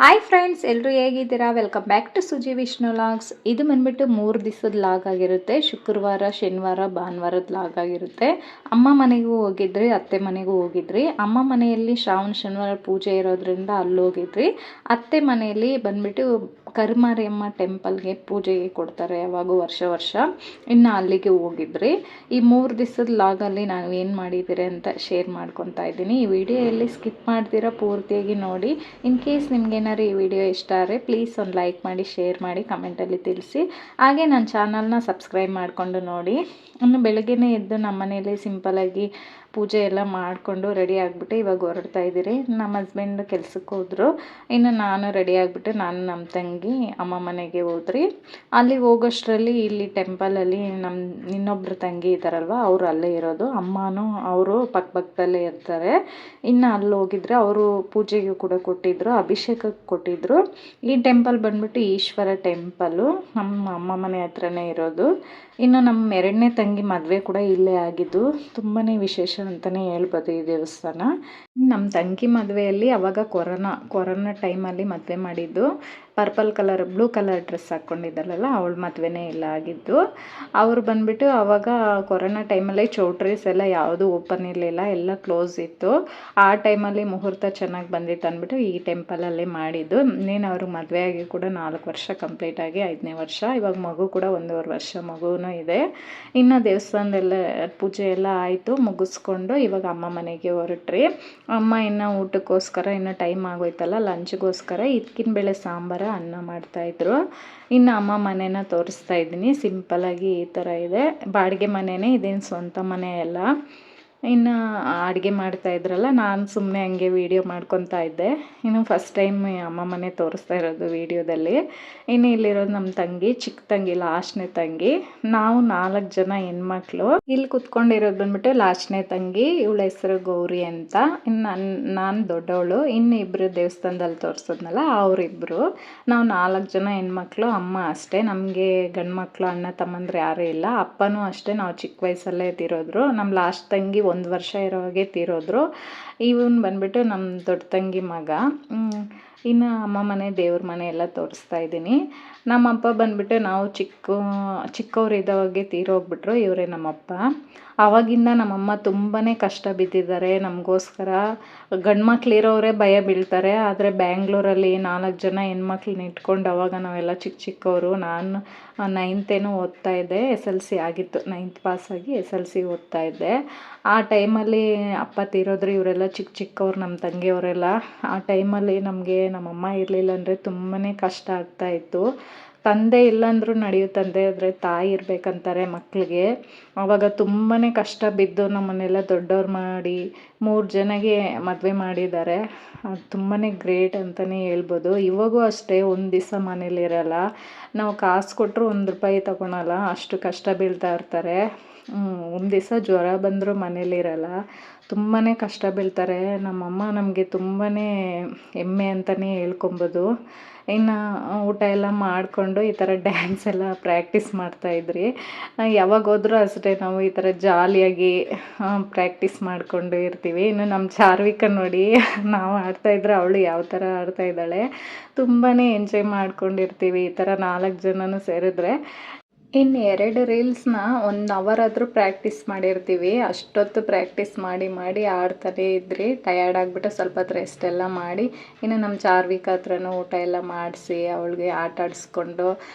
Hi friends, ಎಲ್ಲರೂ ಹೇಗಿದ್ದೀರಾ? Welcome back to Suji Vishnu logs. ಇದು ಬಂದ್ಬಿಟ್ಟು 3 ದಿವಸದ ಲಾಗ್ ಆಗಿರುತ್ತೆ. ಶುಕ್ರವಾರ, ಶನಿವಾರ, ಭಾನುವಾರದ ಲಾಗ್ ಆಗಿರುತ್ತೆ. ಅಮ್ಮ ಮನೆಗೂ ಹೋಗಿದ್ರಿ, ಅತ್ತೆ ಮನೆಗೂ ಹೋಗಿದ್ರಿ. ಅಮ್ಮ ಮನೆಯಲ್ಲಿ ಶ್ರಾವಣ ಶನಿವಾರ ಪೂಜೆ ಇರೋದ್ರಿಂದ ಅಲ್ಲಿ ಹೋಗಿದ್ರಿ. ಅತ್ತೆ ಮನೆಯಲ್ಲಿ ಬಂದ್ಬಿಟ್ಟು ಕರಿಮಾರಿಯಮ್ಮ ಟೆಂಪಲ್ಗೆ ಪೂಜೆಗೆ ಕೊಡ್ತಾರೆ ಯಾವಾಗೂ ವರ್ಷ. ಇನ್ನು ಅಲ್ಲಿಗೆ ಹೋಗಿದ್ರಿ. ಈ 3 ದಿವಸದ ಲಾಗಲ್ಲಿ ನಾನು ಏನು ಮಾಡಿದ್ದೀರಿ ಅಂತ ಶೇರ್ ಮಾಡ್ಕೊತಾ ಇದ್ದೀನಿ. ಈ ವಿಡಿಯೋ ಎಲ್ಲಿ ಸ್ಕಿಪ್ ಮಾಡ್ತೀರಾ ಪೂರ್ತಿಯಾಗಿ ನೋಡಿ. ಇನ್ ಕೇಸ್ ನಿಮ್ಗೇನಾದ್ರು ಈ ವಿಡಿಯೋ ಇಷ್ಟ ಆದರೆ ಪ್ಲೀಸ್ ಒಂದು ಲೈಕ್ ಮಾಡಿ, ಶೇರ್ ಮಾಡಿ, ಕಮೆಂಟಲ್ಲಿ ತಿಳಿಸಿ. ಹಾಗೆ ನನ್ನ ಚಾನಲ್ನ ಸಬ್ಸ್ಕ್ರೈಬ್ ಮಾಡಿಕೊಂಡು ನೋಡಿ. ಇನ್ನು ಬೆಳಗ್ಗೆನೇ ಎದ್ದು ನಮ್ಮ ಮನೆಯಲ್ಲಿ ಸಿಂಪಲಾಗಿ ಪೂಜೆ ಎಲ್ಲ ಮಾಡಿಕೊಂಡು ರೆಡಿ ಆಗಿಬಿಟ್ಟು ಇವಾಗ ಹೊರಡ್ತಾ ಇದ್ದೀರಿ. ನಮ್ಮ ಹಸ್ಬೆಂಡ್ ಕೆಲ್ಸಕ್ಕೆ ಹೋದರು. ಇನ್ನು ನಾನು ರೆಡಿ ಆಗಿಬಿಟ್ಟು ನಾನು ನಮ್ಮ ತಂಗಿ ಅಮ್ಮ ಮನೆಗೆ ಹೋದ್ರಿ. ಅಲ್ಲಿಗೆ ಹೋಗೋಷ್ಟರಲ್ಲಿ ಇಲ್ಲಿ ಟೆಂಪಲಲ್ಲಿ ನಮ್ಮ ಇನ್ನೊಬ್ಬರು ತಂಗಿ ಇದ್ದಾರಲ್ವ, ಅವರು ಅಲ್ಲೇ ಇರೋದು. ಅಮ್ಮನೂ ಅವರು ಪಕ್ಕದಲ್ಲೇ ಇರ್ತಾರೆ. ಇನ್ನು ಅಲ್ಲಿ ಹೋಗಿದ್ರೆ ಅವರು ಪೂಜೆಗೆ ಕೂಡ ಕೊಟ್ಟಿದ್ದರು, ಅಭಿಷೇಕಕ್ಕೆ ಕೊಟ್ಟಿದ್ದರು. ಈ ಟೆಂಪಲ್ ಬಂದ್ಬಿಟ್ಟು ಈಶ್ವರ ಟೆಂಪಲ್ಲು, ನಮ್ಮ ಅಮ್ಮ ಮನೆ ಹತ್ರನೇ ಇರೋದು. ಇನ್ನು ನಮ್ಮ 2ನೇ ತಂಗಿ ಮದುವೆ ಕೂಡ ಇಲ್ಲೇ ಆಗಿದ್ದು. ತುಂಬಾ ವಿಶೇಷ ಅಂತಲೇ ಹೇಳ್ಬೋದು ಈ ದೇವಸ್ಥಾನ. ನಮ್ಮ ತಂಗಿ ಮದುವೆಯಲ್ಲಿ ಅವಾಗ ಕೊರೋನಾ ಟೈಮಲ್ಲಿ ಮದುವೆ ಮಾಡಿದ್ದು. Purple colour, blue colour dress ಹಾಕ್ಕೊಂಡಿದ್ದಲ್ಲ, ಅವಳ ಮದುವೆನೇ ಇಲ್ಲ ಆಗಿದ್ದು. ಅವರು ಬಂದುಬಿಟ್ಟು ಆವಾಗ ಕೊರೋನಾ ಟೈಮಲ್ಲಿ ಚೌಟ್ರೀಸ್ ಎಲ್ಲ ಯಾವುದೂ ಓಪನ್ ಇರಲಿಲ್ಲ, ಎಲ್ಲ ಕ್ಲೋಸ್ ಇತ್ತು. ಆ ಟೈಮಲ್ಲಿ ಮುಹೂರ್ತ ಚೆನ್ನಾಗಿ ಬಂದಿತ್ತು ಅಂದ್ಬಿಟ್ಟು ಈ ಟೆಂಪಲಲ್ಲೇ ಮಾಡಿದ್ದು. ಇನ್ನೇನು ಅವ್ರಿಗೆ ಮದುವೆ ಆಗಿ ಕೂಡ 4 ವರ್ಷ ಕಂಪ್ಲೀಟಾಗಿ 5ನೇ ವರ್ಷ. ಇವಾಗ ಮಗು ಕೂಡ 1.5 ವರ್ಷ ಮಗುನೂ ಇದೆ. ಇನ್ನು ದೇವಸ್ಥಾನದೆಲ್ಲ ಪೂಜೆ ಎಲ್ಲ ಆಯಿತು, ಮುಗಿಸ್ಕೊಂಡು ಇವಾಗ ಅಮ್ಮ ಮನೆಗೆ ಹೊರಟ್ರಿ. ಅಮ್ಮ ಇನ್ನು ಊಟಕ್ಕೋಸ್ಕರ ಇನ್ನು ಟೈಮ್ ಆಗೋಯ್ತಲ್ಲ, ಲಂಚ್ಗೋಸ್ಕರ ಇದಕ್ಕಿನ ಬೇಳೆ ಸಾಂಬಾರು, ಅನ್ನ ಮಾಡ್ತಾಯಿದ್ರು. ಇನ್ನು ಅಮ್ಮ ಮನೇನ ತೋರಿಸ್ತಾ ಇದ್ದೀನಿ. ಸಿಂಪಲಾಗಿ ಈ ಥರ ಇದೆ. ಬಾಡಿಗೆ ಮನೆಯೇ, ಇದೇನು ಸ್ವಂತ ಮನೆ ಅಲ್ಲ. ಇನ್ನು ಅಡುಗೆ ಮಾಡ್ತಾಯಿದ್ರಲ್ಲ, ನಾನು ಸುಮ್ಮನೆ ಹಂಗೆ ವೀಡಿಯೋ ಮಾಡ್ಕೊತಾ ಇದ್ದೆ. ಇನ್ನು ಫಸ್ಟ್ ಟೈಮ್ ಅಮ್ಮ ಮನೆ ತೋರಿಸ್ತಾ ಇರೋದು ವೀಡಿಯೋದಲ್ಲಿ. ಇನ್ನು ಇಲ್ಲಿರೋದು ನಮ್ಮ ತಂಗಿ, ಚಿಕ್ಕ ತಂಗಿ, ಲಾಸ್ಟ್ನೇ ತಂಗಿ. ನಾವು 4 ಜನ ಹೆಣ್ಮಕ್ಳು. ಇಲ್ಲಿ ಕುತ್ಕೊಂಡಿರೋದು ಬಂದ್ಬಿಟ್ಟು ಲಾಸ್ಟ್ನೇ ತಂಗಿ, ಇವಳ ಹೆಸರು ಗೌರಿ ಅಂತ. ಇನ್ನು ನಾನು ದೊಡ್ಡವಳು. ಇನ್ನು ಇಬ್ಬರು ದೇವಸ್ಥಾನದಲ್ಲಿ ತೋರಿಸೋದ್ನಲ್ಲ, ಅವರಿಬ್ಬರು. ನಾವು 4 ಜನ ಹೆಣ್ಮಕ್ಳು. ಅಮ್ಮ ಅಷ್ಟೇ, ನಮಗೆ ಗಂಡು ಮಕ್ಕಳು ಅಣ್ಣ ತಮ್ಮಂದ್ರೆ ಯಾರೂ ಇಲ್ಲ. ಅಪ್ಪನೂ ಅಷ್ಟೇ, ನಾವು ಚಿಕ್ಕ ವಯಸ್ಸಲ್ಲೇ ತೀರೋದ್ರು. ನಮ್ಮ ಲಾಸ್ಟ್ ತಂಗಿ 1 ವರ್ಷ ಇರೋವಾಗೆ ತೀರೋದ್ರು. ಇವನು ಬಂದ್ಬಿಟ್ಟು ನಮ್ಮ ದೊಡ್ಡ ತಂಗಿ ಮಗ. ಇನ್ನು ಅಮ್ಮ ಮನೆ, ದೇವ್ರ ಮನೆ ಎಲ್ಲ ತೋರಿಸ್ತಾ ಇದ್ದೀನಿ. ನಮ್ಮಪ್ಪ ಬಂದ್ಬಿಟ್ಟು ನಾವು ಚಿಕ್ಕವರಿದ್ದಾವಾಗೆ ತೀರೋಗ್ಬಿಟ್ರು. ಇವರೇ ನಮ್ಮಪ್ಪ. ಆವಾಗಿಂದ ನಮ್ಮಮ್ಮ ತುಂಬಾ ಕಷ್ಟ ಬಿದ್ದಿದ್ದಾರೆ ನಮಗೋಸ್ಕರ. ಗಂಡು ಮಕ್ಳಿರೋರೇ ಭಯ ಬೀಳ್ತಾರೆ. ಆದರೆ ಬ್ಯಾಂಗ್ಳೂರಲ್ಲಿ 4 ಜನ ಹೆಣ್ಮಕ್ಳನ್ನ ಇಟ್ಕೊಂಡು ಅವಾಗ ನಾವೆಲ್ಲ ಚಿಕ್ಕವರು. ನಾನು 9th ಓದ್ತಾ ಇದ್ದೆ, SLC ಆಗಿತ್ತು. 9th ಪಾಸಾಗಿ SLC ಓದ್ತಾ ಇದ್ದೆ. ಆ ಟೈಮಲ್ಲಿ ಅಪ್ಪ ತೀರೋದ್ರೆ ಇವರೆಲ್ಲ ಚಿಕ್ಕವ್ರು, ನಮ್ಮ ತಂಗಿಯವರೆಲ್ಲ. ಆ ಟೈಮಲ್ಲಿ ನಮಗೆ ನಮ್ಮಮ್ಮ ಇರಲಿಲ್ಲ ಅಂದರೆ ತುಂಬಾ ಕಷ್ಟ ಆಗ್ತಾಯಿತ್ತು. ತಂದೆ ಇಲ್ಲಾಂದ್ರೂ ನಡೆಯುತ್ತಂತೆ, ಆದರೆ ತಾಯಿ ಇರಬೇಕಂತಾರೆ ಮಕ್ಕಳಿಗೆ. ಆವಾಗ ತುಂಬಾ ಕಷ್ಟ ಬಿದ್ದು ನಮ್ಮನ್ನೆಲ್ಲ ದೊಡ್ಡವ್ರು ಮಾಡಿ 3 ಜನಗೆ ಮದುವೆ ಮಾಡಿದ್ದಾರೆ. ತುಂಬಾ ಗ್ರೇಟ್ ಅಂತಲೇ ಹೇಳ್ಬೋದು. ಇವಾಗೂ ಅಷ್ಟೇ, ಒಂದು ದಿವಸ ಮನೇಲಿರಲ್ಲ. ನಾವು ಕಾಸು ಕೊಟ್ಟರು 1 ರೂಪಾಯಿ ತಗೊಳಲ್ಲ, ಅಷ್ಟು ಕಷ್ಟ ಬೀಳ್ತಾ ಇರ್ತಾರೆ. ಒಂದು ದಿವಸ ಜ್ವರ ಬಂದರೂ ಮನೇಲಿರಲ್ಲ. ತುಂಬಾ ಕಷ್ಟ ಬೀಳ್ತಾರೆ. ನಮ್ಮಮ್ಮ ನಮಗೆ ತುಂಬಾ ಹೆಮ್ಮೆ ಅಂತಲೇ ಹೇಳ್ಕೊಬೋದು. ಇನ್ನು ಊಟ ಎಲ್ಲ ಮಾಡಿಕೊಂಡು ಈ ಥರ ಡ್ಯಾನ್ಸ್ ಎಲ್ಲ ಪ್ರಾಕ್ಟೀಸ್ ಮಾಡ್ತಾಯಿದ್ರಿ. ಯಾವಾಗ ಹೋದ್ರೂ ಅಷ್ಟೇ, ನಾವು ಈ ಥರ ಜಾಲಿಯಾಗಿ ಪ್ರಾಕ್ಟೀಸ್ ಮಾಡಿಕೊಂಡು ಇರ್ತೀವಿ. ಇನ್ನು ನಮ್ಮ ಚಾರ್ವಿಕ ನೋಡಿ, ನಾವು ಆಡ್ತಾಯಿದ್ರೆ ಅವಳು ಯಾವ ಥರ ಆಡ್ತಾಯಿದ್ದಾಳೆ. ತುಂಬಾ ಎಂಜಾಯ್ ಮಾಡ್ಕೊಂಡಿರ್ತೀವಿ ಈ ಥರ 4 ಜನನೂ ಸೇರಿದ್ರೆ. ಇನ್ನು 2 ರೀಲ್ಸ್ನ 1 ಅವರ್ ಆದರೂ ಪ್ರಾಕ್ಟೀಸ್ ಮಾಡಿರ್ತೀವಿ. ಅಷ್ಟೊತ್ತು ಪ್ರಾಕ್ಟೀಸ್ ಮಾಡಿ ಆಡ್ತಾನೇ ಇದ್ರಿ. ಟಯರ್ಡ್ ಆಗಿಬಿಟ್ಟು ಸ್ವಲ್ಪ ಹೊತ್ತು ರೆಸ್ಟ್ ಎಲ್ಲ ಮಾಡಿ, ಇನ್ನು ನಮ್ಮ ಚಾರ್ವಿಕ ಹತ್ರನೂ ಊಟ ಎಲ್ಲ ಮಾಡಿಸಿ ಅವಳಿಗೆ ಆಟ ಆಡಿಸ್ಕೊಂಡು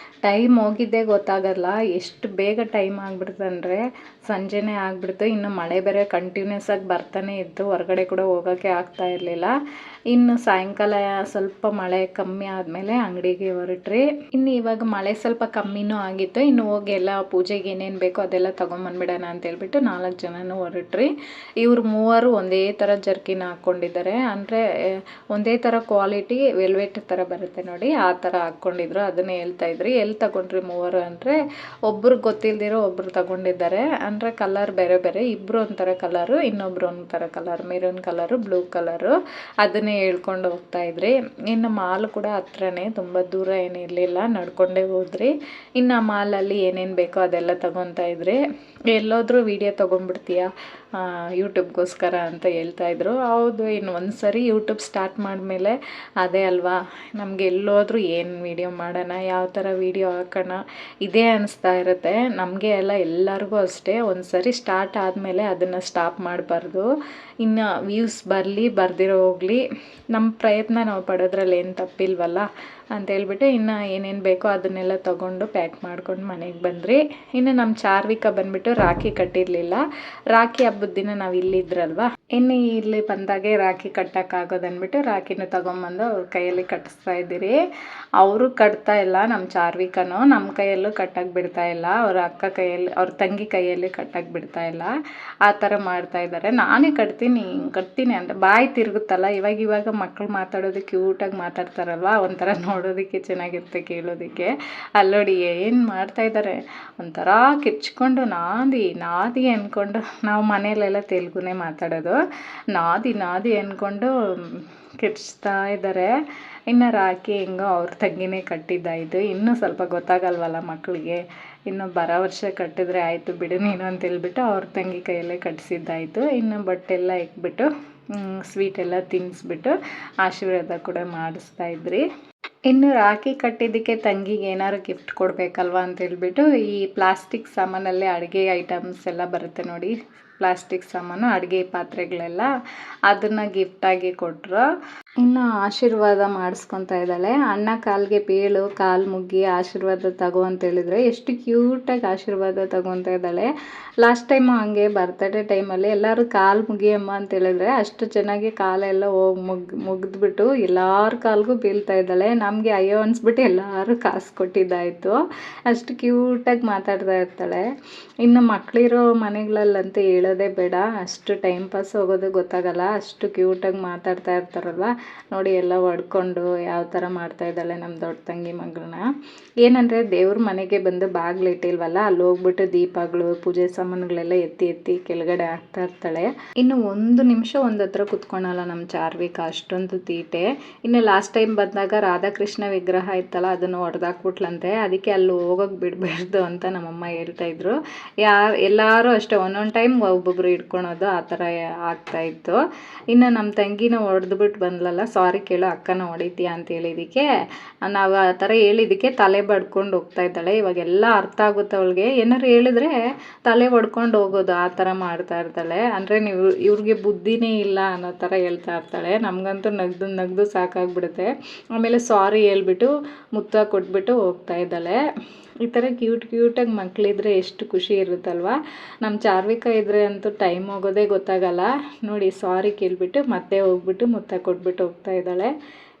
ಟೈಮ್ ಹೋಗಿದ್ದೇ ಗೊತ್ತಾಗಲ್ಲ. ಎಷ್ಟು ಬೇಗ ಟೈಮ್ ಆಗಿಬಿಡ್ತಂದರೆ ಸಂಜೆನೇ ಆಗಿಬಿಡ್ತು. ಇನ್ನು ಮಳೆ ಬೇರೆ ಕಂಟಿನ್ಯೂಸ್ ಆಗಿ ಬರ್ತಾನೆ ಇತ್ತು, ಹೊರಗಡೆ ಕೂಡ ಹೋಗೋಕ್ಕೆ ಆಗ್ತಾ ಇರಲಿಲ್ಲ. ಇನ್ನು ಸಾಯಂಕಾಲ ಸ್ವಲ್ಪ ಮಳೆ ಕಮ್ಮಿ ಆದಮೇಲೆ ಅಂಗಡಿಗೆ ಹೊರಟ್ರಿ. ಇನ್ನು ಇವಾಗ ಮಳೆ ಸ್ವಲ್ಪ ಕಮ್ಮಿನೂ ಆಗಿತ್ತು. ಇನ್ನು ಹೋಗಿ ಎಲ್ಲ ಪೂಜೆಗೆ ಏನೇನು ಬೇಕೋ ಅದೆಲ್ಲ ತೊಗೊಂಬಂದ್ಬಿಡೋಣ ಅಂತೇಳ್ಬಿಟ್ಟು 4 ಜನನೂ ಹೊರಟ್ರಿ. ಇವ್ರು 3 ಒಂದೇ ಥರ ಜರ್ಕಿನ್ ಹಾಕ್ಕೊಂಡಿದ್ದಾರೆ. ಅಂದರೆ ಒಂದೇ ಥರ ಕ್ವಾಲಿಟಿ ವೆಲ್ವೆಟ್ ಥರ ಬರುತ್ತೆ ನೋಡಿ, ಆ ಥರ ಹಾಕ್ಕೊಂಡಿದ್ರು. ಅದನ್ನೇ ಹೇಳ್ತಾಯಿದ್ರಿ. ಎಲ್ಲಿ ತಗೊಂಡ್ರಿ 3 ಅಂದರೆ, ಒಬ್ರಿಗೆ ಗೊತ್ತಿಲ್ದಿರೋ ಒಬ್ರು ತಗೊಂಡಿದ್ದಾರೆ. ಅಂದರೆ ಕಲರ್ ಬೇರೆ ಬೇರೆ, ಇಬ್ಬರು ಒಂಥರ ಕಲರು, ಇನ್ನೊಬ್ರು ಒಂಥರ colour, maroon colour, blue colour. ಅದನ್ನೇ ಹೇಳ್ಕೊಂಡು ಹೋಗ್ತಾಯಿದ್ರಿ. ಇನ್ನು ಮಾಲ್ ಕೂಡ ಹತ್ರನೇ, ತುಂಬ ದೂರ ಏನಿರಲಿಲ್ಲ, ನಡ್ಕೊಂಡೇ ಹೋದ್ರಿ. ಇನ್ನು ಆ ಮಾಲಲ್ಲಿ ಏನೇನು ಬೇಕೋ ಅದೆಲ್ಲ ತೊಗೊತಾ ಇದ್ರಿ. ಎಲ್ಲೋದ್ರೂ ವೀಡಿಯೋ ತೊಗೊಂಡ್ಬಿಡ್ತೀಯಾ ಯೂಟ್ಯೂಬ್ಗೋಸ್ಕರ ಅಂತ ಹೇಳ್ತಾಯಿದ್ರು. ಹೌದು, ಇನ್ನು ಒಂದು ಸರಿ ಯೂಟ್ಯೂಬ್ ಸ್ಟಾರ್ಟ್ ಮಾಡಿದ್ಮೇಲೆ ಅದೇ ಅಲ್ವಾ, ನಮಗೆ ಎಲ್ಲೋದ್ರೂ ಏನು ವೀಡಿಯೋ ಮಾಡೋಣ, ಯಾವ ಥರ ವೀಡಿಯೋ ಹಾಕೋಣ ಇದೇ ಅನಿಸ್ತಾ ಇರುತ್ತೆ ನಮಗೆ ಎಲ್ಲ. ಎಲ್ಲರಿಗೂ ಅಷ್ಟೇ, ಒಂದು ಸರಿ ಸ್ಟಾರ್ಟ್ ಆದಮೇಲೆ ಅದನ್ನು ಸ್ಟಾಪ್ ಮಾಡಬಾರ್ದು. ಇನ್ನು ವ್ಯೂಸ್ ಬರಲಿ ಬರ್ದಿರೋ ಹೋಗಲಿ, ನಮ್ಮ ಪ್ರಯತ್ನ ನಾವು ಪಡೋದ್ರಲ್ಲಿ ಏನು ತಪ್ಪಿಲ್ವಲ್ಲ ಅಂತೇಳ್ಬಿಟ್ಟು ಇನ್ನು ಏನೇನು ಬೇಕೋ ಅದನ್ನೆಲ್ಲ ತೊಗೊಂಡು ಪ್ಯಾಕ್ ಮಾಡ್ಕೊಂಡು ಮನೆಗೆ ಬಂದ್ರಿ. ಇನ್ನು ನಮ್ಮ ಚಾರ್ವಿಕ ಬಂದುಬಿಟ್ಟು ರಾಖಿ ಕಟ್ಟಿರಲಿಲ್ಲ. ರಾಖಿ ಹಬ್ಬದ ದಿನ ನಾವು ಇಲ್ಲಿದ್ರಲ್ವ, ಇನ್ನು ಇಲ್ಲಿ ಬಂದಾಗೆ ರಾಖಿ ಕಟ್ಟೋಕ್ಕಾಗೋದಂದ್ಬಿಟ್ಟು ರಾಖಿನ ತೊಗೊಂಬಂದು ಅವ್ರ ಕೈಯಲ್ಲಿ ಕಟ್ಟಿಸ್ತಾ ಇದ್ದೀರಿ. ಅವರು ಕಟ್ತಾ ಇಲ್ಲ, ನಮ್ಮ ಚಾರ್ವಿಕನೂ ನಮ್ಮ ಕೈಯಲ್ಲೂ ಕಟ್ಟಕ್ಕೆ ಬಿಡ್ತಾ ಇಲ್ಲ, ಅವ್ರ ಅಕ್ಕ ಕೈಯಲ್ಲಿ, ಅವ್ರ ತಂಗಿ ಕೈಯಲ್ಲಿ ಕಟ್ಟಕ್ಕೆ ಬಿಡ್ತಾ ಇಲ್ಲ. ಆ ಥರ ಮಾಡ್ತಾ ಇದ್ದಾರೆ. ನಾನೇ ಕಟ್ತೀನಿ ಅಂತ ಬಾಯಿ ತಿರುಗುತ್ತಲ್ಲ. ಇವಾಗ ಮಕ್ಕಳು ಮಾತಾಡೋದು ಕ್ಯೂಟಾಗಿ ಮಾತಾಡ್ತಾರಲ್ವ, ಒಂಥರ ನೋಡೋದಕ್ಕೆ ಚೆನ್ನಾಗಿರುತ್ತೆ, ಕೇಳೋದಕ್ಕೆ. ಅಲ್ಲೋಡಿ ಏನು ಮಾಡ್ತಾಯಿದ್ದಾರೆ, ಒಂಥರ ಕಿರ್ಚ್ಕೊಂಡು ನಾದಿ ಅಂದ್ಕೊಂಡು, ನಾವು ಮನೆಯಲ್ಲೆಲ್ಲ ತೆಲುಗುನೇ ಮಾತಾಡೋದು, ನಾದಿ ಅಂದ್ಕೊಂಡು ಕಿರ್ಚ್ತಾ ಇದ್ದಾರೆ. ಇನ್ನು ರಾಖಿ ಹೆಂಗೋ ಅವ್ರ ತಂಗಿನೇ ಕಟ್ಟಿದ್ದಾಯಿತು. ಇನ್ನೂ ಸ್ವಲ್ಪ ಗೊತ್ತಾಗಲ್ವಲ್ಲ ಮಕ್ಕಳಿಗೆ, ಇನ್ನು ಬರೋ ವರ್ಷ ಕಟ್ಟಿದ್ರೆ ಆಯಿತು ಬಿಡು ನೀನು ಅಂತೇಳ್ಬಿಟ್ಟು ಅವ್ರ ತಂಗಿ ಕೈಯಲ್ಲೇ ಕಟ್ಟಿಸಿದ್ದಾಯಿತು. ಇನ್ನು ಬಟ್ಟೆಲ್ಲ ಇಕ್ಬಿಟ್ಟು ಸ್ವೀಟೆಲ್ಲ ತಿನ್ನಿಸ್ಬಿಟ್ಟು ಆಶೀರ್ವಾದ ಕೂಡ ಮಾಡಿಸ್ತಾ ಇದ್ರಿ. ಇನ್ನು ರಾಖಿ ಕಟ್ಟಿದ್ದಕ್ಕೆ ತಂಗಿಗೆ ಏನಾದ್ರು ಗಿಫ್ಟ್ ಕೊಡಬೇಕಲ್ವ ಅಂತೇಳ್ಬಿಟ್ಟು ಈ ಪ್ಲಾಸ್ಟಿಕ್ ಸಾಮಾನಲ್ಲೇ ಅಡುಗೆ ಐಟಮ್ಸ್ ಎಲ್ಲ ಬರುತ್ತೆ ನೋಡಿ, ಪ್ಲಾಸ್ಟಿಕ್ ಸಾಮಾನು, ಅಡುಗೆ ಪಾತ್ರೆಗಳೆಲ್ಲ, ಅದನ್ನು ಗಿಫ್ಟಾಗಿ ಕೊಟ್ಟರು. ಇನ್ನು ಆಶೀರ್ವಾದ ಮಾಡಿಸ್ಕೊತಾ ಇದ್ದಾಳೆ. ಅಣ್ಣ ಕಾಲಿಗೆ ಬೀಳು, ಕಾಲು ಮುಗ್ಗಿ ಆಶೀರ್ವಾದ ತಗೋ ಅಂತ ಹೇಳಿದ್ರೆ ಎಷ್ಟು ಕ್ಯೂಟಾಗಿ ಆಶೀರ್ವಾದ ತಗೊತಾ ಇದ್ದಾಳೆ. ಲಾಸ್ಟ್ ಟೈಮು ಹಂಗೆ ಬರ್ತಡೇ ಟೈಮಲ್ಲಿ ಎಲ್ಲರೂ ಕಾಲು ಮುಗಿಯಮ್ಮ ಅಂತ ಹೇಳಿದ್ರೆ ಅಷ್ಟು ಚೆನ್ನಾಗಿ ಕಾಲೆಲ್ಲ ಹೋಗಿ ಮುಗಿದ್ಬಿಟ್ಟು ಎಲ್ಲರ ಕಾಲಿಗೂ ಬೀಳ್ತಾ ಇದ್ದಾಳೆ. ನಮಗೆ ಅಯ್ಯೋ ಅನಿಸ್ಬಿಟ್ಟು ಎಲ್ಲರೂ ಕಾಸು ಕೊಟ್ಟಿದ್ದಾಯಿತು. ಅಷ್ಟು ಕ್ಯೂಟಾಗಿ ಮಾತಾಡ್ತಾ ಇರ್ತಾಳೆ. ಇನ್ನು ಮಕ್ಕಳಿರೋ ಮನೆಗಳಲ್ಲಂತೂ ಹೇಳೋದೇ ಬೇಡ, ಅಷ್ಟು ಟೈಮ್ ಪಾಸ್ ಹೋಗೋದು ಗೊತ್ತಾಗಲ್ಲ, ಅಷ್ಟು ಕ್ಯೂಟಾಗಿ ಮಾತಾಡ್ತಾ ಇರ್ತಾರಲ್ವ. ನೋಡಿ ಎಲ್ಲ ಹೊಡ್ಕೊಂಡು ಯಾವ ಥರ ಮಾಡ್ತಾ ಇದ್ದಾಳೆ ನಮ್ಮ ದೊಡ್ಡ ತಂಗಿ ಮಗಳನ್ನ. ಏನಂದರೆ ದೇವ್ರ ಮನೆಗೆ ಬಂದು ಬಾಗಿಲು ಇಟ್ಟಿಲ್ವಲ್ಲ, ಅಲ್ಲಿ ಹೋಗ್ಬಿಟ್ಟು ದೀಪಗಳು, ಪೂಜೆ ಸಾಮಾನುಗಳೆಲ್ಲ ಎತ್ತಿ ಕೆಳಗಡೆ ಹಾಕ್ತಾ ಇರ್ತಾಳೆ. ಇನ್ನು ಒಂದು ನಿಮಿಷ ಒಂದು ಹತ್ರ ಕುತ್ಕೊಳಲ್ಲ ನಮ್ಮ ಚಾರ್ವಿಕ, ಅಷ್ಟೊಂದು ತೀಟೆ. ಇನ್ನು ಲಾಸ್ಟ್ ಟೈಮ್ ಬಂದಾಗ ರಾಧಾಕೃಷ್ಣ ವಿಗ್ರಹ ಇತ್ತಲ್ಲ, ಅದನ್ನು ಹೊಡೆದಾಕ್ಬಿಟ್ಲಂತೆ. ಅದಕ್ಕೆ ಅಲ್ಲಿ ಹೋಗೋಕೆ ಬಿಡಬಾರ್ದು ಅಂತ ನಮ್ಮಮ್ಮ ಹೇಳ್ತಾಯಿದ್ರು. ಎಲ್ಲರೂ ಅಷ್ಟೇ ಒಂದೊಂದು ಟೈಮ್ ಒಬ್ಬೊಬ್ರು ಹಿಡ್ಕೊಳೋದು ಆ ಥರ ಆಗ್ತಾಯಿತ್ತು. ಇನ್ನು ನಮ್ಮ ತಂಗಿನ ಹೊಡೆದ್ಬಿಟ್ಟು ಬಂದ್ಲಲ್ಲ, ಸಾರಿ ಕೇಳೋ ಅಕ್ಕನ ಹೊಡಿತೀಯ ಅಂತ ಹೇಳಿದ್ದಕ್ಕೆ, ನಾವು ಆ ಥರ ಹೇಳಿದ್ದಕ್ಕೆ ತಲೆ ಬಡ್ಕೊಂಡು ಹೋಗ್ತಾ ಇದ್ದಾಳೆ. ಇವಾಗೆಲ್ಲ ಅರ್ಥ ಆಗುತ್ತೆ ಅವಳಿಗೆ, ಏನಾರು ಹೇಳಿದ್ರೆ ತಲೆ ಹೊಡ್ಕೊಂಡು ಹೋಗೋದು, ಆ ಥರ ಮಾಡ್ತಾ ಇರ್ತಾಳೆ. ಅಂದರೆ ಇವ್ರಿಗೆ ಬುದ್ಧಿನೇ ಇಲ್ಲ ಅನ್ನೋ ಥರ ಹೇಳ್ತಾ ಇರ್ತಾಳೆ. ನಮಗಂತೂ ನಗ್ದು ಸಾಕಾಗ್ಬಿಡುತ್ತೆ. ಆಮೇಲೆ ಸಾರಿ ಹೇಳ್ಬಿಟ್ಟು ಮುತ್ತ ಕೊಟ್ಬಿಟ್ಟು ಹೋಗ್ತಾ ಇದ್ದಾಳೆ. ಈ ಥರ ಕ್ಯೂಟಾಗಿ ಮಕ್ಕಳಿದ್ರೆ ಎಷ್ಟು ಖುಷಿ ಇರುತ್ತಲ್ವ. ನಮ್ಮ ಚಾರ್ವಿಕ ಇದ್ದರೆ ಅಂತೂ ಟೈಮ್ ಹೋಗೋದೇ ಗೊತ್ತಾಗಲ್ಲ. ನೋಡಿ ಸಾರಿ ಕೇಳಿಬಿಟ್ಟು ಮತ್ತೆ ಹೋಗ್ಬಿಟ್ಟು ಮುತ್ತ ಕೊಟ್ಬಿಟ್ಟು ಹೋಗ್ತಾ ಇದ್ದಾಳೆ.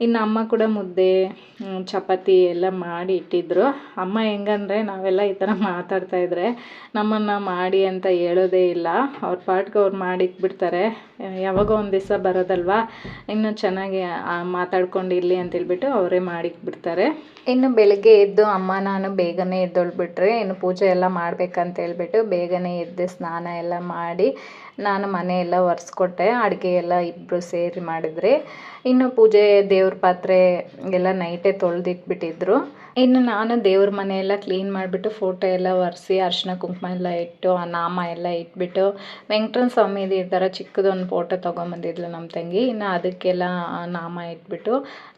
ಇನ್ನು ಅಮ್ಮ ಕೂಡ ಮುದ್ದೆ ಚಪಾತಿ ಎಲ್ಲ ಮಾಡಿ ಇಟ್ಟಿದ್ರು. ಅಮ್ಮ ಹೆಂಗಂದರೆ ನಾವೆಲ್ಲ ಈ ಥರ ಮಾತಾಡ್ತಾಯಿದ್ರೆ ನಮ್ಮನ್ನು ಮಾಡಿ ಅಂತ ಹೇಳೋದೇ ಇಲ್ಲ, ಅವ್ರ ಪಾಟ್ಗೆ ಅವ್ರು ಮಾಡಿಟ್ಬಿಡ್ತಾರೆ. ಯಾವಾಗೋ ಒಂದು ದಿವಸ ಬರೋದಲ್ವ, ಇನ್ನು ಚೆನ್ನಾಗಿ ಮಾತಾಡ್ಕೊಂಡಿರಲಿ ಅಂತೇಳ್ಬಿಟ್ಟು ಅವರೇ ಮಾಡಿಟ್ಬಿಡ್ತಾರೆ. ಇನ್ನು ಬೆಳಗ್ಗೆ ಎದ್ದು ಅಮ್ಮ ನಾನು ಬೇಗನೆ ಎದ್ದೊಳ್ಬಿಟ್ರೆ, ಇನ್ನು ಪೂಜೆ ಎಲ್ಲ ಮಾಡ್ಬೇಕಂತ ಹೇಳ್ಬಿಟ್ಟು ಬೇಗನೆ ಎದ್ದು ಸ್ನಾನ ಎಲ್ಲ ಮಾಡಿ ನಾನು ಮನೆಯೆಲ್ಲ ಒರೆಸ್ಕೊಟ್ಟೆ. ಅಡುಗೆ ಎಲ್ಲ ಇಬ್ಬರು ಸೇರಿ ಮಾಡಿದ್ರಿ. ಇನ್ನು ಪೂಜೆ ದೇವ್ರ ಪಾತ್ರೆ ಎಲ್ಲ ನೈಟೇ ತೊಳೆದಿಟ್ಬಿಟ್ಟಿದ್ರು. ಇನ್ನು ನಾನು ದೇವ್ರ ಮನೆಯೆಲ್ಲ ಕ್ಲೀನ್ ಮಾಡಿಬಿಟ್ಟು ಫೋಟೋ ಎಲ್ಲ ಒರೆಸಿ ಅರಿಶಿನ ಕುಂಕುಮ ಎಲ್ಲ ಇಟ್ಟು ಆ ನಾಮ ಎಲ್ಲ ಇಟ್ಬಿಟ್ಟು ವೆಂಕಟರಮಣ ಸ್ವಾಮಿದು ಈ ಥರ ಚಿಕ್ಕದೊಂದು ಫೋಟೋ ತೊಗೊಂಬಂದಿದ್ಲು ನಮ್ಮ ತಂಗಿ. ಇನ್ನು ಅದಕ್ಕೆಲ್ಲ ನಾಮ ಇಟ್ಬಿಟ್ಟು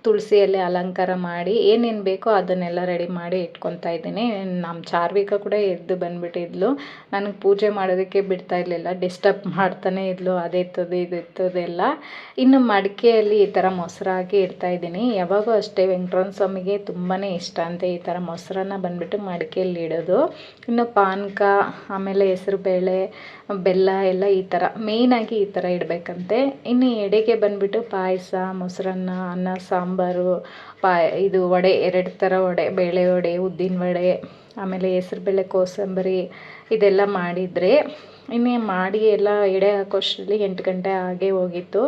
ತುಳಸಿಯಲ್ಲಿ ಅಲಂಕಾರ ಮಾಡಿ ಏನೇನು ಬೇಕೋ ಅದನ್ನೆಲ್ಲ ರೆಡಿ ಮಾಡಿ ಇಟ್ಕೊತಾ ಇದ್ದೀನಿ. ನಮ್ಮ ಚಾರ್ವಿಕ ಕೂಡ ಎದ್ದು ಬಂದುಬಿಟ್ಟಿದ್ಲು. ನನಗೆ ಪೂಜೆ ಮಾಡೋದಕ್ಕೆ ಬಿಡ್ತಾ ಇರಲಿಲ್ಲ, ಡಿಸ್ಟರ್ಬ್ ಮಾಡ್ತಾನೆ ಇದ್ಲು, ಅದೆತ್ತೋದು ಇದೆತ್ತೋದೆಲ್ಲ. ಇನ್ನು ಮಡಿಕೆಯಲ್ಲಿ ಈ ಥರ ಮೊಸರು ಹಾಕಿ ಇಡ್ತಾಯಿದ್ದೀನಿ. ಯಾವಾಗೂ ಅಷ್ಟೇ ವೆಂಕಟರಮಣ ಸ್ವಾಮಿಗೆ ತುಂಬಾ ಇಷ್ಟ ಅಂತ ಈ ಥರ ಮೊಸರನ್ನ ಬಂದುಬಿಟ್ಟು ಮಡಿಕೆಯಲ್ಲಿ ಇಡೋದು. ಇನ್ನು ಪಾನಕ, ಆಮೇಲೆ ಹೆಸರುಬೇಳೆ, ಬೆಲ್ಲ ಎಲ್ಲ ಈ ಥರ ಮೇಯ್ನಾಗಿ ಈ ಥರ ಇಡಬೇಕಂತೆ. ಇನ್ನು ಎಡೆಗೆ ಬಂದುಬಿಟ್ಟು ಪಾಯಸ, ಮೊಸರನ್ನ, ಅನ್ನ ಸಾಂಬಾರು, ಇದು ವಡೆ, 2 ಥರ ವಡೆ, ಬೇಳೆ ವಡೆ, ಉದ್ದಿನ ವಡೆ, ಆಮೇಲೆ ಹೆಸರುಬೇಳೆ ಕೋಸಂಬರಿ ಇದೆಲ್ಲ ಮಾಡಿದರೆ ಇನ್ನು ಮಾಡಿ ಎಲ್ಲ ಎಡೆ ಹಾಕೋಷ್ಟರಲ್ಲಿ 8 ಗಂಟೆ ಆಗೇ ಹೋಗಿತ್ತು.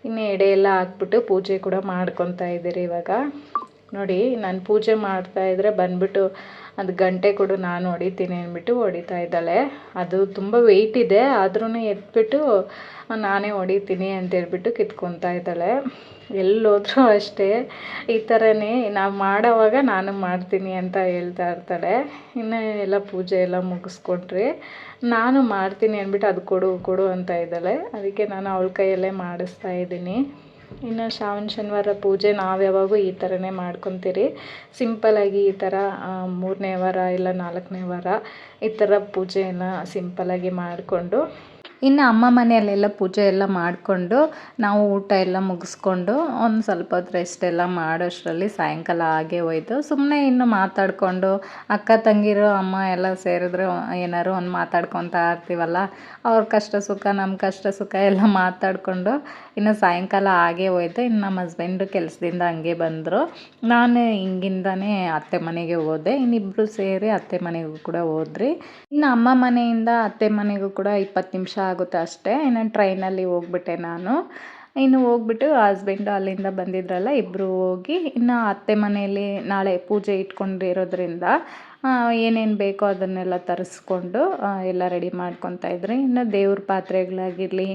ಇನ್ನು ಎಡೆ ಎಲ್ಲ ಹಾಕ್ಬಿಟ್ಟು ಪೂಜೆ ಕೂಡ ಮಾಡ್ಕೊತಾ ಇದ್ದೀರಿ. ಇವಾಗ ನೋಡಿ ನಾನು ಪೂಜೆ ಮಾಡ್ತಾಯಿದ್ರೆ ಬಂದುಬಿಟ್ಟು ಅದು ಗಂಟೆ ಕೊಡು ನಾನು ಹೊಡಿತೀನಿ ಅಂದ್ಬಿಟ್ಟು ಹೊಡಿತಾ ಇದ್ದಾಳೆ. ಅದು ತುಂಬ ವೆಯ್ಟ್ ಇದೆ, ಆದ್ರೂ ಎತ್ಬಿಟ್ಟು ನಾನೇ ಹೊಡಿತೀನಿ ಅಂತೇಳ್ಬಿಟ್ಟು ಕಿತ್ಕೊತಾ ಇದ್ದಾಳೆ. ಎಲ್ಲೋದ್ರೂ ಅಷ್ಟೇ ಈ ಥರನೇ ನಾವು ಮಾಡೋವಾಗ ನಾನು ಮಾಡ್ತೀನಿ ಅಂತ ಹೇಳ್ತಾ ಇರ್ತಾಳೆ. ಇನ್ನು ಎಲ್ಲ ಪೂಜೆ ಎಲ್ಲ ಮುಗಿಸ್ಕೊಂಡ್ರೆ ನಾನು ಮಾಡ್ತೀನಿ ಅಂದ್ಬಿಟ್ಟು ಅದು ಕೊಡು ಕೊಡು ಅಂತ ಇದ್ದಾಳೆ. ಅದಕ್ಕೆ ನಾನು ಅವಳ ಕೈಯಲ್ಲೇ ಮಾಡಿಸ್ತಾ ಇದ್ದೀನಿ. ಇನ್ನು ಶ್ರಾವಣ ಶನಿವಾರ ಪೂಜೆ ನಾವು ಯಾವಾಗೂ ಈ ಥರನೇ ಮಾಡ್ಕೊತೀರಿ. ಸಿಂಪಲಾಗಿ ಈ ಥರ 3ನೇ ವಾರ ಇಲ್ಲ 4ನೇ ವಾರ ಈ ಥರ ಪೂಜೆ ಎಲ್ಲ ಸಿಂಪಲಾಗಿ ಮಾಡಿಕೊಂಡು, ಇನ್ನು ಅಮ್ಮ ಮನೆಯಲ್ಲೆಲ್ಲ ಪೂಜೆ ಎಲ್ಲ ಮಾಡಿಕೊಂಡು ನಾವು ಊಟ ಎಲ್ಲ ಮುಗಿಸ್ಕೊಂಡು ಒಂದು ಸ್ವಲ್ಪ ಹೊತ್ತು ರೆಸ್ಟ್ ಎಲ್ಲ ಮಾಡೋಷ್ಟರಲ್ಲಿ ಸಾಯಂಕಾಲ ಆಗೇ ಹೋಯ್ತು. ಸುಮ್ಮನೆ ಇನ್ನು ಮಾತಾಡಿಕೊಂಡು ಅಕ್ಕ ತಂಗಿರು ಅಮ್ಮ ಎಲ್ಲ ಸೇರಿದ್ರೆ ಏನಾದ್ರು ಒಂದು ಮಾತಾಡ್ಕೊತಾ ಇರ್ತೀವಲ್ಲ, ಅವ್ರ ಕಷ್ಟ ಸುಖ ನಮ್ಮ ಕಷ್ಟ ಸುಖ ಎಲ್ಲ ಮಾತಾಡಿಕೊಂಡು ಇನ್ನು ಸಾಯಂಕಾಲ ಆಗೇ ಹೋಯ್ತು. ಇನ್ನು ನಮ್ಮ ಹಸ್ಬೆಂಡು ಕೆಲಸದಿಂದ ಹಂಗೆ ಬಂದರು. ನಾನು ಹಿಂಗಿಂದನೇ ಅತ್ತೆ ಮನೆಗೆ ಹೋದೆ. ಇನ್ನಿಬ್ಬರು ಸೇರಿ ಅತ್ತೆ ಮನೆಗೂ ಕೂಡ ಹೋದ್ರಿ. ಇನ್ನು ಅಮ್ಮ ಮನೆಯಿಂದ ಅತ್ತೆ ಮನೆಗೂ ಕೂಡ 20 ನಿಮಿಷ ಆಗುತ್ತೆ ಅಷ್ಟೇ. ಇನ್ನು ಟ್ರೈನಲ್ಲಿ ಹೋಗ್ಬಿಟ್ಟೆ ನಾನು. ಇನ್ನು ಹೋಗ್ಬಿಟ್ಟು ಹಸ್ಬೆಂಡು ಅಲ್ಲಿಂದ ಬಂದಿದ್ರಲ್ಲ, ಇಬ್ಬರು ಹೋಗಿ ಇನ್ನು ಅತ್ತೆ ಮನೆಯಲ್ಲಿ ನಾಳೆ ಪೂಜೆ ಇಟ್ಕೊಂಡಿರೋದ್ರಿಂದ ಏನೇನು ಬೇಕೋ ಅದನ್ನೆಲ್ಲ ತರಿಸ್ಕೊಂಡು ಎಲ್ಲ ರೆಡಿ ಮಾಡ್ಕೊತಾ ಇದ್ರಿ. ಇನ್ನು ದೇವ್ರ ಪಾತ್ರೆಗಳಾಗಿರಲಿ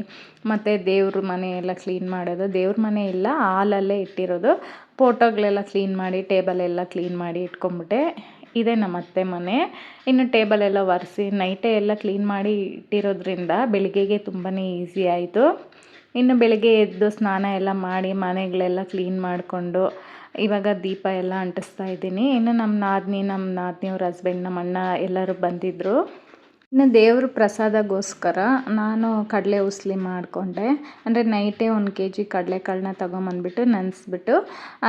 ಮತ್ತು ದೇವ್ರ ಮನೆ ಎಲ್ಲ ಕ್ಲೀನ್ ಮಾಡೋದು. ದೇವ್ರ ಮನೆ ಇಲ್ಲ, ಹಾಲಲ್ಲೇ ಇಟ್ಟಿರೋದು. ಫೋಟೋಗಳೆಲ್ಲ ಕ್ಲೀನ್ ಮಾಡಿ ಟೇಬಲ್ ಎಲ್ಲ ಕ್ಲೀನ್ ಮಾಡಿ ಇಟ್ಕೊಂಬಿಟ್ಟೆ. ಇದೇ ನಮ್ಮ ಅತ್ತೆ ಮನೆ. ಇನ್ನು ಟೇಬಲ್ ಎಲ್ಲ ಒರೆಸಿ ನೈಟೇ ಎಲ್ಲ ಕ್ಲೀನ್ ಮಾಡಿ ಇಟ್ಟಿರೋದ್ರಿಂದ ಬೆಳಿಗ್ಗೆಗೆ ತುಂಬಾ ಈಸಿ ಆಯಿತು. ಇನ್ನು ಬೆಳಗ್ಗೆ ಎದ್ದು ಸ್ನಾನ ಎಲ್ಲ ಮಾಡಿ ಮನೆಗಳೆಲ್ಲ ಕ್ಲೀನ್ ಮಾಡಿಕೊಂಡು ಇವಾಗ ದೀಪ ಎಲ್ಲ ಅಂಟಿಸ್ತಾ ಇದ್ದೀನಿ. ಇನ್ನು ನಮ್ಮ ನಾದಿನಿಯವ್ರ ಹಸ್ಬೆಂಡ್ ನಮ್ಮ ಅಣ್ಣ ಎಲ್ಲರೂ ಬಂದಿದ್ದರು. ಇನ್ನು ದೇವ್ರ ಪ್ರಸಾದಗೋಸ್ಕರ ನಾನು ಕಡಲೆ ಉಸ್ಲಿ ಮಾಡಿಕೊಂಡೆ. ಅಂದರೆ ನೈಟೇ 1 kg ಕಡಲೆಕಾಳನ್ನ ತೊಗೊಂಬಂದ್ಬಿಟ್ಟು ನೆನೆಸ್ಬಿಟ್ಟು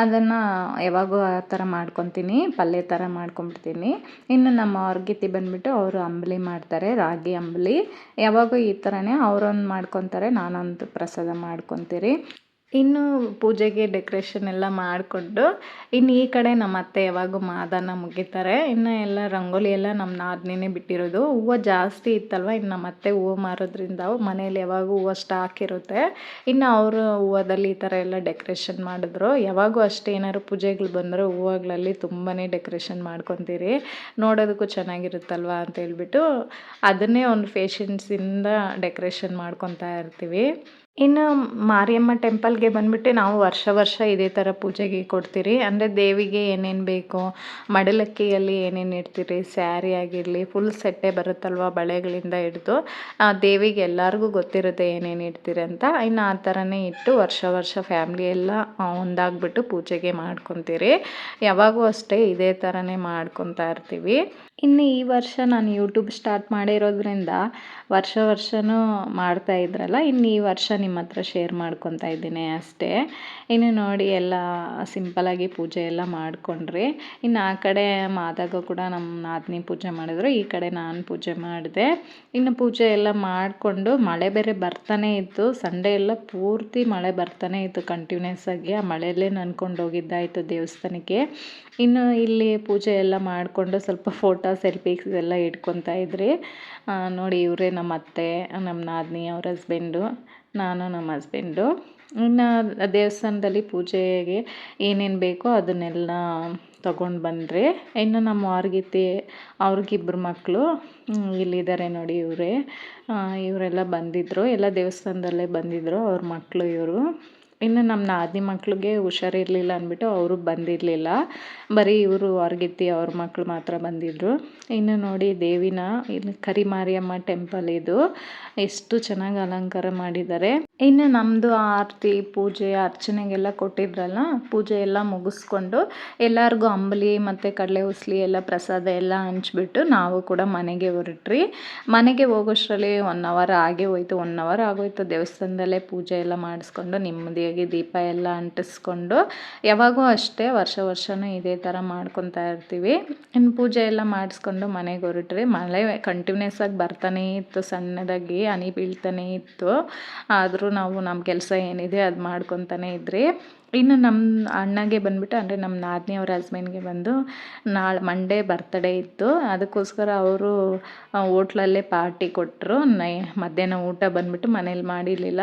ಅದನ್ನು ಯಾವಾಗೂ ಆ ಥರ ಮಾಡ್ಕೊತೀನಿ, ಪಲ್ಯ ಥರ ಮಾಡ್ಕೊಂಬಿಡ್ತೀನಿ. ಇನ್ನು ನಮ್ಮ ಅವ್ರಗಿತ್ತಿ ಬಂದುಬಿಟ್ಟು ಅವರು ಅಂಬಲಿ ಮಾಡ್ತಾರೆ, ರಾಗಿ ಅಂಬಲಿ. ಯಾವಾಗೂ ಈ ಥರನೇ ಅವರೊಂದು ಮಾಡ್ಕೊತಾರೆ, ನಾನೊಂದು ಪ್ರಸಾದ ಮಾಡ್ಕೊತೀರಿ. ಇನ್ನು ಪೂಜೆಗೆ ಡೆಕೋರೇಷನ್ ಎಲ್ಲ ಮಾಡಿಕೊಂಡು ಇನ್ನು ಈ ಕಡೆ ನಮ್ಮ ಅತ್ತೆ ಯಾವಾಗೂ ಮಾದನ ಮುಗಿತಾರೆ. ಇನ್ನು ಎಲ್ಲ ರಂಗೋಲಿ ಎಲ್ಲ ನಮ್ಮ ನಾದಿನಿನೇ ಬಿಟ್ಟಿರೋದು. ಹೂವು ಜಾಸ್ತಿ ಇತ್ತಲ್ವ, ಇನ್ನು ನಮ್ಮ ಅತ್ತೆ ಹೂವು ಮಾರೋದ್ರಿಂದ ಮನೇಲಿ ಯಾವಾಗೂ ಹೂವು ಸ್ಟಾಕ್ ಇರುತ್ತೆ. ಇನ್ನು ಅವರು ಹೂವದಲ್ಲಿ ಈ ಥರ ಎಲ್ಲ ಡೆಕೋರೇಷನ್ ಮಾಡಿದ್ರು. ಯಾವಾಗೂ ಅಷ್ಟೇ ಏನಾದ್ರು ಪೂಜೆಗಳು ಬಂದರೆ ಹೂವುಗಳಲ್ಲಿ ತುಂಬಾ ಡೆಕೋರೇಷನ್ ಮಾಡ್ಕೊತೀರಿ, ನೋಡೋದಕ್ಕೂ ಚೆನ್ನಾಗಿರುತ್ತಲ್ವ ಅಂತ ಹೇಳ್ಬಿಟ್ಟು ಅದನ್ನೇ ಒಂದು ಫೇಷನ್ಸಿಂದ ಡೆಕೋರೇಷನ್ ಮಾಡ್ಕೊತಾ ಇರ್ತೀವಿ. ಇನ್ನು ಮಾರಿಯಮ್ಮ ಟೆಂಪಲ್ಗೆ ಬಂದುಬಿಟ್ಟು ನಾವು ವರ್ಷ ಇದೇ ಥರ ಪೂಜೆಗೆ ಕೊಡ್ತೀರಿ. ಅಂದರೆ ದೇವಿಗೆ ಏನೇನು ಬೇಕೋ, ಮಡಲಕ್ಕಿಯಲ್ಲಿ ಏನೇನು ಇಡ್ತೀರಿ, ಸ್ಯಾರಿ ಆಗಿರಲಿ ಫುಲ್ ಸೆಟ್ಟೇ ಬರುತ್ತಲ್ವ ಬಳೆಗಳಿಂದ ಹಿಡಿದು, ದೇವಿಗೆ ಎಲ್ಲರಿಗೂ ಗೊತ್ತಿರುತ್ತೆ ಏನೇನು ಇಡ್ತೀರಿ ಅಂತ. ಇನ್ನು ಆ ಥರನೇ ಇಟ್ಟು ವರ್ಷ ಫ್ಯಾಮ್ಲಿ ಎಲ್ಲ ಒಂದಾಗ್ಬಿಟ್ಟು ಪೂಜೆಗೆ ಮಾಡ್ಕೊತೀರಿ. ಯಾವಾಗೂ ಅಷ್ಟೇ ಇದೇ ಥರನೇ ಮಾಡ್ಕೊತಾ ಇರ್ತೀವಿ. ಇನ್ನು ಈ ವರ್ಷ ನಾನು ಯೂಟ್ಯೂಬ್ ಸ್ಟಾರ್ಟ್ ಮಾಡಿರೋದ್ರಿಂದ ವರ್ಷನೂ ಮಾಡ್ತಾ ಇದ್ರಲ್ಲ, ಇನ್ನು ಈ ವರ್ಷ ನಿಮ್ಮ ಹತ್ರ ಶೇರ್ ಮಾಡ್ಕೊತಾ ಇದ್ದೀನಿ ಅಷ್ಟೇ. ಇನ್ನು ನೋಡಿ ಎಲ್ಲ ಸಿಂಪಲಾಗಿ ಪೂಜೆ ಎಲ್ಲ ಮಾಡಿಕೊಂಡ್ರಿ. ಇನ್ನು ಆ ಕಡೆ ಮಾದಾಗ ಕೂಡ ನಮ್ಮ ನಾದಿನಿ ಪೂಜೆ ಮಾಡಿದ್ರು, ಈ ಕಡೆ ನಾನು ಪೂಜೆ ಮಾಡಿದೆ. ಇನ್ನು ಪೂಜೆ ಎಲ್ಲ ಮಾಡಿಕೊಂಡು ಮಳೆ ಬೇರೆ ಬರ್ತಾನೆ ಇತ್ತು. ಸಂಡೇ ಎಲ್ಲ ಪೂರ್ತಿ ಮಳೆ ಬರ್ತಾನೆ ಇತ್ತು ಕಂಟಿನ್ಯೂಸ್ ಆಗಿ. ಆ ಮಳೆಯಲ್ಲೇ ನನ್ಕೊಂಡು ಹೋಗಿದ್ದಾಯಿತು ದೇವಸ್ಥಾನಕ್ಕೆ. ಇನ್ನು ಇಲ್ಲಿ ಪೂಜೆ ಎಲ್ಲ ಮಾಡಿಕೊಂಡು ಸ್ವಲ್ಪ ಫೋಟೋ ಸೆಲ್ಫೀಸ್ ಎಲ್ಲ ಇಟ್ಕೊತಾ ಇದ್ರಿ. ನೋಡಿ ಇವರೇ ನಮ್ಮ ಅತ್ತೆ, ನಮ್ಮ ನಾದಿನಿ ಅವ್ರ ಹಸ್ಬೆಂಡು, ನಾನು ನಮ್ಮ ಹಸ್ಬೆಂಡು. ಇನ್ನು ದೇವಸ್ಥಾನದಲ್ಲಿ ಪೂಜೆಗೆ ಏನೇನು ಬೇಕೋ ಅದನ್ನೆಲ್ಲ ತೊಗೊಂಡು ಬಂದ್ರಿ. ಇನ್ನು ನಮ್ಮ ಅವ್ರಿಗಿತ್ತಿ ಅವ್ರಿಗಿಬ್ಬರು ಮಕ್ಕಳು ಇಲ್ಲಿದ್ದಾರೆ ನೋಡಿ, ಇವರೆಲ್ಲ ಬಂದಿದ್ದರು, ಎಲ್ಲ ದೇವಸ್ಥಾನದಲ್ಲೇ ಬಂದಿದ್ದರು ಅವ್ರ ಮಕ್ಕಳು ಇವರು. ಇನ್ನು ನಮ್ಮ ನಾದಿನಿ ಮಕ್ಳಿಗೆ ಹುಷಾರಿರಲಿಲ್ಲ ಅಂದ್ಬಿಟ್ಟು ಅವರು ಬಂದಿರಲಿಲ್ಲ, ಬರೀ ಇವರು ಅವ್ರಿಗಿತ್ತಿ ಅವ್ರ ಮಕ್ಕಳು ಮಾತ್ರ ಬಂದಿದ್ದರು. ಇನ್ನು ನೋಡಿ ದೇವಿನ ಇಲ್ಲಿ ಕರಿಮಾರಿಯಮ್ಮ ಟೆಂಪಲ್ ಇದು, ಎಷ್ಟು ಚೆನ್ನಾಗಿ ಅಲಂಕಾರ ಮಾಡಿದ್ದಾರೆ. ಇನ್ನು ನಮ್ಮದು ಆರತಿ ಪೂಜೆ ಅರ್ಚನೆಗೆಲ್ಲ ಕೊಟ್ಟಿದ್ರಲ್ಲ, ಪೂಜೆ ಎಲ್ಲ ಮುಗಿಸ್ಕೊಂಡು ಎಲ್ಲರಿಗೂ ಅಂಬಲಿ ಮತ್ತು ಕಡಲೆ ಉಸ್ಲಿ ಎಲ್ಲ ಪ್ರಸಾದ ಎಲ್ಲ ಹಂಚ್ಬಿಟ್ಟು ನಾವು ಕೂಡ ಮನೆಗೆ ಹೊರಟ್ರಿ. ಮನೆಗೆ ಹೋಗೋಷ್ಟರಲ್ಲಿ 1 hour ಆಗೇ ಹೋಯ್ತು. 1 hour ಆಗೋಯ್ತು. ದೇವಸ್ಥಾನದಲ್ಲೇ ಪೂಜೆ ಎಲ್ಲ ಮಾಡಿಸ್ಕೊಂಡು ನೆಮ್ಮದಿಯಾಗಿ ದೀಪ ಎಲ್ಲ ಅಂಟಿಸ್ಕೊಂಡು, ಯಾವಾಗೂ ಅಷ್ಟೇ ವರ್ಷನೂ ಇದೇ ಥರ ಮಾಡ್ಕೊತಾ ಇರ್ತೀವಿ. ಇನ್ನು ಪೂಜೆ ಎಲ್ಲ ಮಾಡಿಸ್ಕೊಂಡು ಮನೆಗೆ ಹೊರಟ್ರಿ. ಮಳೆ ಕಂಟಿನ್ಯೂಸ್ ಆಗಿ ಬರ್ತಾನೇ ಇತ್ತು, ಸಣ್ಣದಾಗಿ ಹನಿ ಬೀಳ್ತಾನೆ ಇತ್ತು. ಆದರೂ ನಾವು ನಮ್ಮ ಕೆಲಸ ಏನಿದೆ ಅದು ಮಾಡ್ಕೊತಾನೆ ಇದ್ರಿ. ಇನ್ನು ನಮ್ಮ ಅಣ್ಣಗೆ ಬಂದುಬಿಟ್ಟು ಅಂದರೆ ನಮ್ಮ ನಾದಿನಿ ಅವ್ರ ಹಸ್ಬೆಂಡ್ಗೆ ಬಂದು ನಾಳೆ ಮಂಡೇ ಬರ್ತಡೇ ಇತ್ತು. ಅದಕ್ಕೋಸ್ಕರ ಅವರು ಹೋಟ್ಲಲ್ಲೇ ಪಾರ್ಟಿ ಕೊಟ್ಟರು. ಮಧ್ಯಾಹ್ನ ಊಟ ಬಂದುಬಿಟ್ಟು ಮನೇಲಿ ಮಾಡಿರಲಿಲ್ಲ.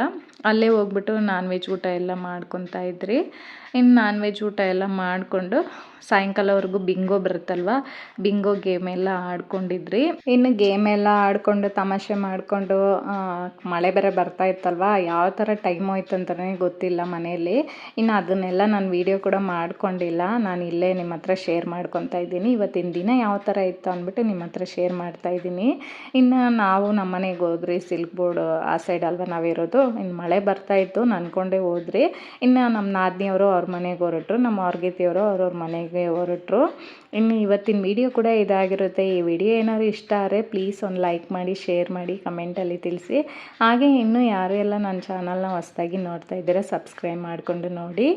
ಅಲ್ಲೇ ಹೋಗ್ಬಿಟ್ಟು ನಾನ್ ವೆಜ್ ಊಟ ಎಲ್ಲ ಮಾಡ್ಕೊತಾ ಇದ್ರಿ. ಇನ್ನು ನಾನ್ ವೆಜ್ ಊಟ ಎಲ್ಲ ಮಾಡಿಕೊಂಡು ಸಾಯಂಕಾಲವರೆಗೂ ಬಿಂಗೋ ಬರುತ್ತಲ್ವ, ಬಿಂಗೋ ಗೇಮ್ ಎಲ್ಲ ಆಡ್ಕೊಂಡಿದ್ರಿ. ಇನ್ನು ಗೇಮ್ ಎಲ್ಲ ಆಡಿಕೊಂಡು ತಮಾಷೆ ಮಾಡಿಕೊಂಡು ಮಳೆ ಬೇರೆ ಬರ್ತಾ ಇತ್ತಲ್ವ, ಯಾವ ಥರ ಟೈಮ್ ಹೋಯ್ತು ಅಂತಲೇ ಗೊತ್ತಿಲ್ಲ ಮನೆಯಲ್ಲಿ. ಇನ್ನು ಅದನ್ನೆಲ್ಲ ನಾನು ವೀಡಿಯೋ ಕೂಡ ಮಾಡ್ಕೊಂಡಿಲ್ಲ. ನಾನು ಇಲ್ಲೇ ನಿಮ್ಮ ಹತ್ರ ಶೇರ್ ಮಾಡ್ಕೊತಾ ಇದ್ದೀನಿ. ಇವತ್ತಿನ ದಿನ ಯಾವ ಥರ ಇತ್ತು ಅಂದ್ಬಿಟ್ಟು ನಿಮ್ಮ ಹತ್ರ ಶೇರ್ ಮಾಡ್ತಾ ಇದ್ದೀನಿ. ಇನ್ನು ನಾವು ನಮ್ಮ ಮನೆಗೆ ಹೋದ್ರಿ. ಸಿಲ್ಕ್ ಬೋರ್ಡ್ ಆ ಸೈಡ್ ಅಲ್ವ ನಾವಿರೋದು. ಇನ್ನು ಮಳೆ ಬರ್ತಾ ಇತ್ತು, ನನ್ಕೊಂಡೇ ಹೋದ್ರಿ. ಇನ್ನು ನಮ್ಮ ನಾದಿನಿಯವರು ಅವ್ರ ಮನೆಗೆ ಹೊರಟರು, ನಮ್ಮ ಅವ್ರಗೆತಿಯವರು ಅವ್ರವ್ರ ಮನೆಗೆ ಹೊರಟರು. ಇನ್ನು ಇವತ್ತಿನ ವಿಡಿಯೋ ಕೂಡ ಇದಾಗಿರುತ್ತೆ. ಈ ವಿಡಿಯೋ ಏನಾದ್ರು ಇಷ್ಟ ಆದರೆ ಪ್ಲೀಸ್ ಒಂದು ಲೈಕ್ ಮಾಡಿ, ಶೇರ್ ಮಾಡಿ, ಕಮೆಂಟಲ್ಲಿ ತಿಳಿಸಿ. ಹಾಗೆ ಇನ್ನೂ ಯಾರೆಲ್ಲ ನನ್ನ ಚಾನಲ್ನ ಹೊಸದಾಗಿ ನೋಡ್ತಾ ಇದ್ದೀರಾ ಸಬ್ಸ್ಕ್ರೈಬ್ ಮಾಡಿಕೊಂಡು ನೋಡಿ.